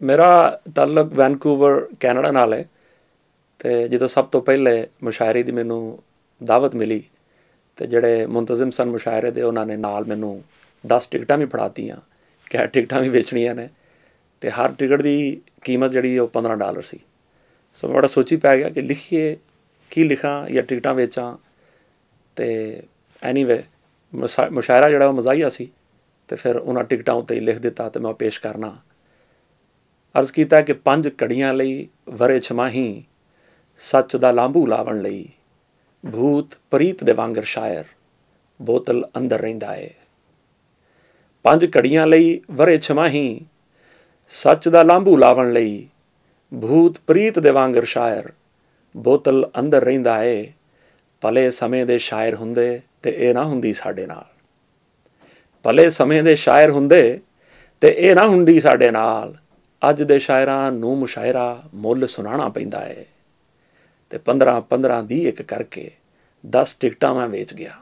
मेरा ताल्लुक Vancouver Canada नाल है। तो जो सब तो पहले मुशायरे की मैनू दावत मिली तो जोड़े मुंतजिम सन मुशायरे दे उन्होंने नाल मैनू 10 टिकटां भी फड़ातियाँ कि टिकटां भी बेचनियां ने। तो हर टिकट की कीमत जी $15 सी। सो मैं बड़ा सोची पै गया कि लिखिए की लिखा या टिकटां बेचां। तो एनीवे मुशायरा जोड़ा मज़ाहिया सी। तो फिर उन्होंने टिकटां उत्ते ही लिख दिता तो मैं पेश करना। अर्ज़ किया कि 5 घड़ियां लई वरे छमाही सच दा लांभू लावण लई भूत प्रीत दे वांगर शायर बोतल अंदर रहिंदा है। 5 घड़ियां लई वरे छमाही सच दा लांभू लावण लई भूत प्रीत दे वांगर शायर बोतल अंदर रहिंदा है। भले समय दे शायर हुंदे ते ए ना हुंदी साडे नाल। भले समय दे शायर हुंदे ते ए ना हुंदी साडे नाल। अज दे शायरां नूं मुशायरा मुल सुनाना पैंदा है। ते 15-15 दी एक करके 10 टिकटां मैं वेच गया।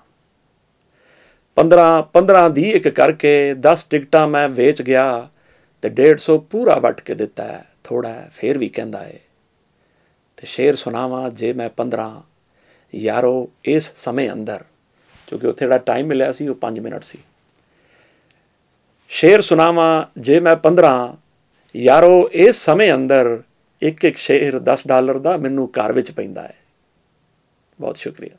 15-15 दी एक करके 10 टिकटां मैं वेच गया। ते 150 पूरा वट के दिता है थोड़ा है फिर भी कहंदा है। ते शेर सुनावा जे मैं 15 यारो इस समय अंदर, क्योंकि उत्थे जिहड़ा टाइम मिलिया सी वो 5 मिनट सी। शेर सुनावा जे मैं 15 यारो इस समय अंदर एक एक शेर $10 का मैनू घर विच पैंदा है। बहुत शुक्रिया।